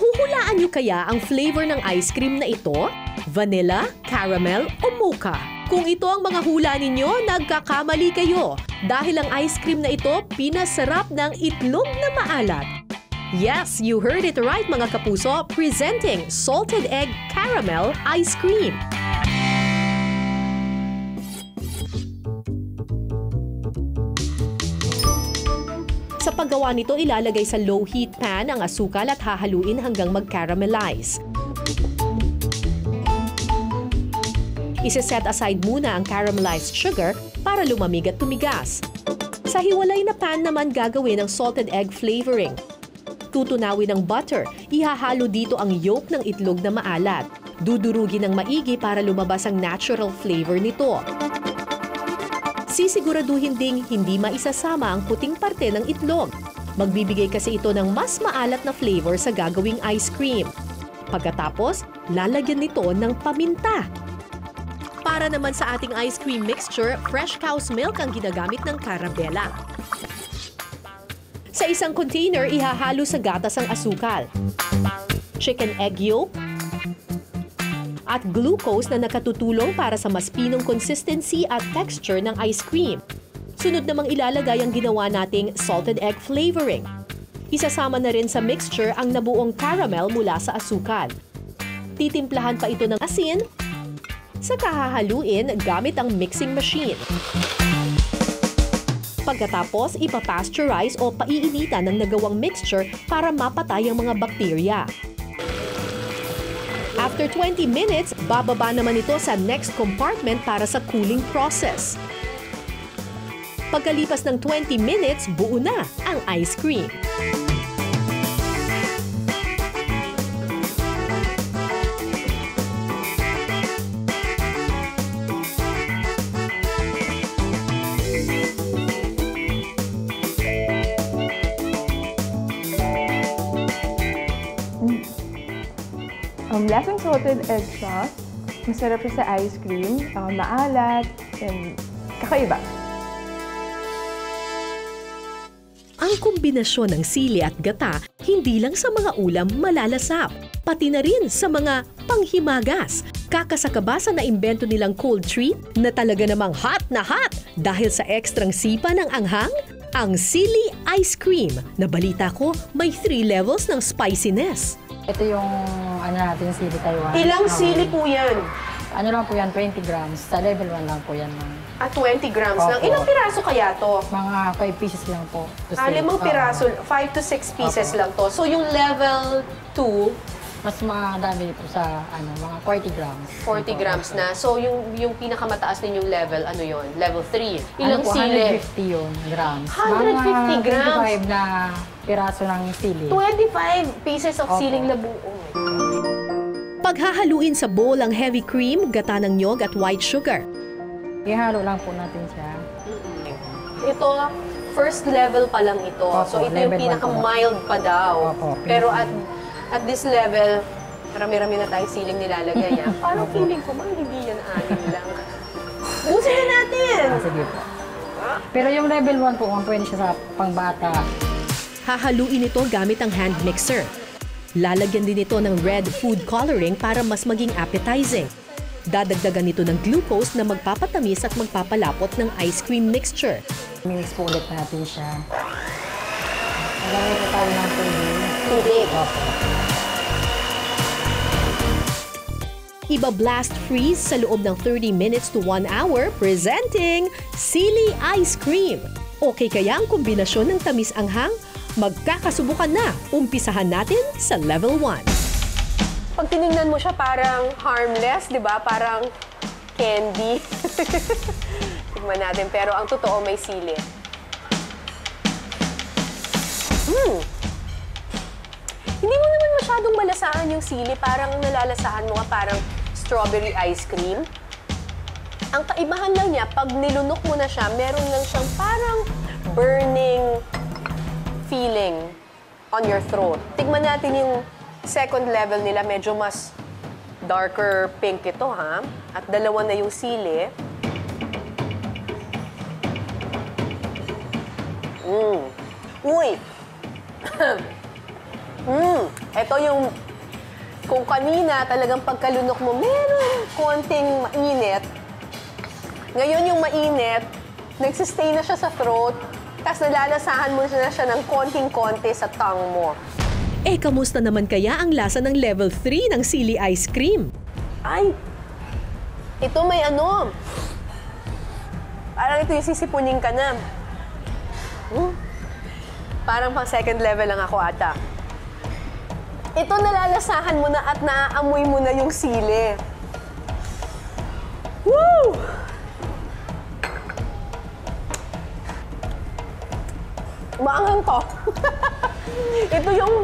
Huhulaan niyo kaya ang flavor ng ice cream na ito? Vanilla, caramel o mocha? Kung ito ang mga hula ninyo, nagkakamali kayo. Dahil ang ice cream na ito, pinasarap ng itlog na maalat. Yes, you heard it right mga kapuso, presenting salted egg caramel ice cream. Sa paggawa nito, ilalagay sa low heat pan ang asukal at hahaluin hanggang mag-caramelize. Ise-set aside muna ang caramelized sugar para lumamig at tumigas. Sa hiwalay na pan naman gagawin ang salted egg flavoring. Tutunawin ng butter, ihahalo dito ang yolk ng itlog na maalat. Dudurugin ng maigi para lumabas ang natural flavor nito. Sisiguraduhin ding hindi maisasama ang puting parte ng itlog. Magbibigay kasi ito ng mas maalat na flavor sa gagawing ice cream. Pagkatapos, lalagyan nito ng paminta. Para naman sa ating ice cream mixture, fresh cow's milk ang ginagamit ng Carabela. Sa isang container, ihahalo sa gatas ang asukal, chicken egg yolk, at glucose na nakatutulong para sa mas pinong consistency at texture ng ice cream. Sunod namang ilalagay ang ginawa nating salted egg flavoring. Isasama na rin sa mixture ang nabuong caramel mula sa asukal. Titimplahan pa ito ng asin, saka hahaluin gamit ang mixing machine. Pagkatapos, ipapasteurize o paiinitan ng nagawang mixture para mapatay ang mga bakterya. After 20 minutes, bababa naman ito sa next compartment para sa cooling process. Pagkalipas ng 20 minutes, buo na ang ice cream. Lasang salted egg siya. Masarap siya sa ice cream. Maalat. And kakaiba. Ang kombinasyon ng sili at gata, hindi lang sa mga ulam malalasap, pati na rin sa mga panghimagas. Kakasakabasa na imbento nilang cold treat na talaga namang hot na hot dahil sa ekstrang sipa ng anghang, ang sili ice cream na balita ko may 3 levels ng spiciness. Ito yung natin, sili Taiwan. Ilang sili po yan? Ano lang po yan, 20 grams. Sa level 1 lang po yan. 20 grams lang. Ilang piraso kaya to? Mga 5 pieces lang po. 5 piraso, 5 to 6 pieces lang to. So yung level 2, mas madami po sa mga 40 grams. 40 grams na. So yung pinakamataas ninyong level, ano yon? Level 3. Ilang po, sili? 150 yun, grams. 150 grams? 25 na piraso ng sili. 25 pieces of siling labuo. Paghahaluin sa bowl ang heavy cream, gata ng nyog at white sugar. Ihalo lang po natin siya. Ito, first level pa lang ito. Opo, So ito yung pinaka-mild pa daw. Opo, pero at this level, marami-rami na tayong siling nilalagay niya. Parang feeling ko, hindi yan anin lang. Busin na natin! Sige po. Pero yung level 1 po, pwede siya sa pangbata. Hahaluin ito gamit ang hand mixer. Lalagyan din ito ng red food coloring para mas maging appetizing. Dadagdagan ito ng glucose na magpapatamis at magpapalapot ng ice cream mixture. Mix po ulit natin siya. Lagay po tayo ng tubig. Tubig. Iba-blast freeze sa loob ng 30 minutes to 1 hour, presenting Sili Ice Cream. Okay kaya ang kombinasyon ng tamis anghang? Magkakasubukan na. Umpisahan natin sa level 1. Pag tinignan mo siya, parang harmless, di ba? Parang candy. Tignan natin. Pero ang totoo, may sili. Hindi mo naman masyadong malasahan yung sili. Parang nalalasahan mo parang strawberry ice cream. Ang kaibahan lang niya, pag nilunok mo na siya, meron lang siyang parang burning feeling on your throat. Tignan natin yung second level nila, medyo mas darker pink ito, ha? At dalawa na yung sili. Uy! Ito yung, kung kanina talagang pagkalunok mo, meron konting mainit. Ngayon yung mainit, nagsistay na siya sa throat, tapos nalalasahan mo na siya ng konting-konti sa tongue mo. Eh, kamusta naman kaya ang lasa ng level 3 ng sili ice cream? Ay! Ito may ano. Parang ito yung sisipunin ka na. Parang pang second level lang ako ata. Ito nalalasahan mo na at naaamoy mo na yung sili. Woo! Maanghang to. Ito yung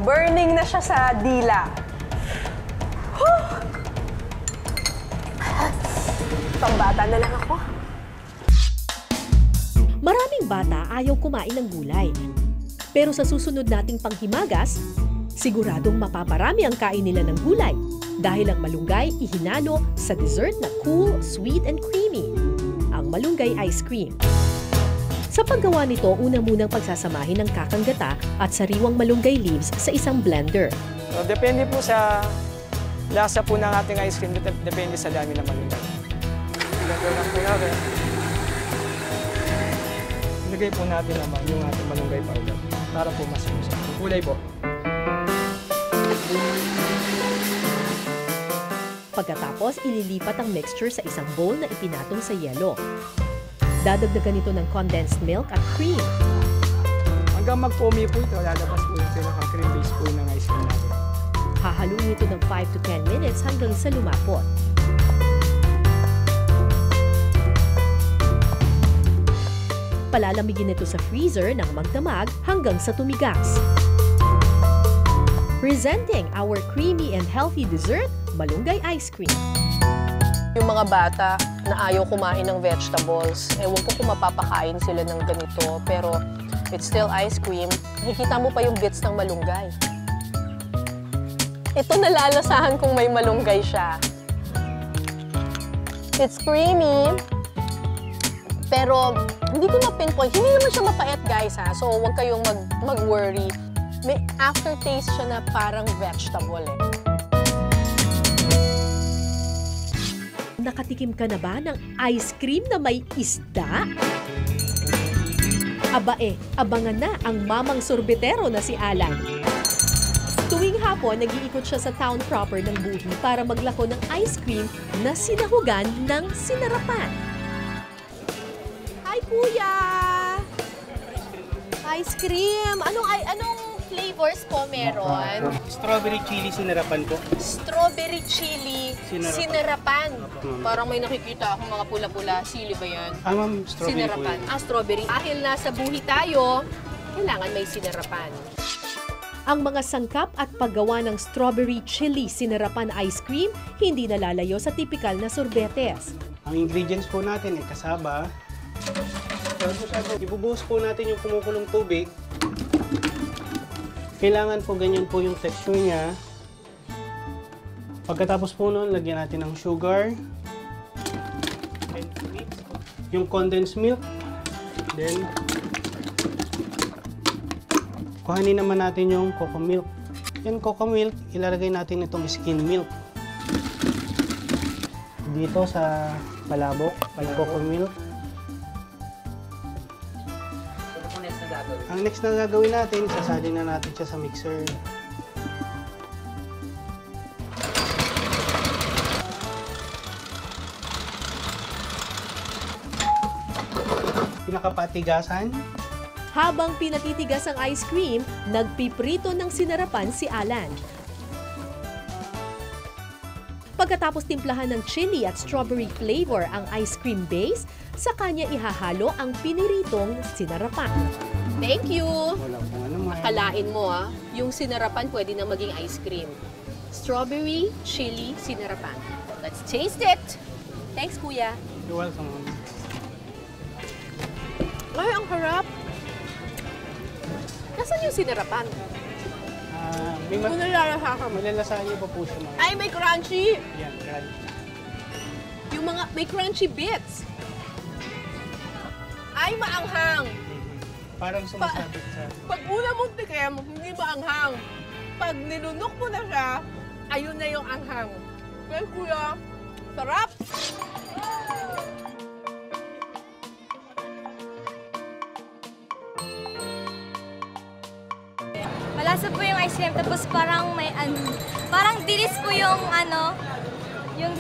burning na siya sa dila. Pambata na lang ako. Maraming bata ayaw kumain ng gulay. Pero sa susunod nating panghimagas, siguradong mapaparami ang kain nila ng gulay dahil ang malunggay ihinalo sa dessert na cool, sweet, and creamy, ang malunggay ice cream. Sa paggawa nito, una munang pagsasamahin ng kakanggata at sariwang malunggay leaves sa isang blender. So, depende po sa lasa po ng ating ice cream, depende sa dami ng malunggay. Blender lang po natin. Ilagay po natin naman yung ating malunggay powder para po mas masarap. Yung kulay po. Pagkatapos, ililipat ang mixture sa isang bowl na ipinatong sa yelo. Dadagdagan ito ng condensed milk at cream. Hanggang mag-foamy po ito, lalabas po yung pinaka-cream base po ng ice cream natin. Hahaluin ito ng 5 to 10 minutes hanggang sa lumapot. Palalamigin ito sa freezer ng magdamag hanggang sa tumigas. Presenting our creamy and healthy dessert, malunggay ice cream. Yung mga bata na ayaw kumain ng vegetables, ewan ko kung mapapakain sila ng ganito, pero it's still ice cream. Nakikita mo pa yung bits ng malunggay. Ito nalalasahan kung may malunggay siya. It's creamy, pero hindi ko ma-pinpoint. Hindi naman siya mapait, guys, ha? So, huwag kayong mag-worry. May aftertaste siya na parang vegetable, eh. Nakatikim ka na ba ng ice cream na may isda? Aba abangan na ang mamang sorbetero na si Alan. Tuwing hapon, nag-iikot siya sa town proper ng Buhi para maglako ng ice cream na sinahugan ng sinarapan. Hi, Kuya! Ice cream! Anong flavors po meron? Strawberry chili sinarapan po. Strawberry chili sinarapan. Parang may nakikita akong mga pula-pula. Sili ba yan? Ma'am, strawberry Sinarapan. po. Strawberry. Dahil nasa Buhi tayo, kailangan may sinarapan. Ang mga sangkap at paggawa ng strawberry chili sinarapan ice cream hindi nalalayo sa tipikal na sorbetes. Ang ingredients po natin ay kasaba. Ibubuhos po natin yung kumukulong tubig. Kailangan po ganyan po yung texture niya. Pagkatapos po nun, lagyan natin ng sugar. Yung condensed milk. Then, kuhanin naman natin yung cocoa milk. Yan cocoa milk, ilalagay natin itong skim milk. Dito sa palabok, cocoa milk. Ang next na gagawin natin, sasalin na natin siya sa mixer. Pinakapatigasan. Habang pinatitigas ang ice cream, nagpiprito ng sinarapan si Alan. Pagkatapos timplahan ng chili at strawberry flavor ang ice cream base, sa kanya ihahalo ang piniritong sinarapan. Thank you! Wala pong ano man. Akalain mo yung sinarapan pwede na maging ice cream. Strawberry, chili, sinarapan. Let's taste it! Thanks, Kuya! You're welcome. Ay, ang harap! Nasaan yung sinarapan? May Kung nalalasahan mo. malalasahan niyo pa po siya mga. Ay, may crunchy! Yan, crunchy. Yung may crunchy bits. Ay, maanghang! Parang sumasabit sa... Pag una mong tikim, hindi maanghang. Pag nilunok mo na siya, ayun na yung anghang. Kaya kuya, sarap! Malasa po yung ice cream, tapos parang may parang dilis po yung yung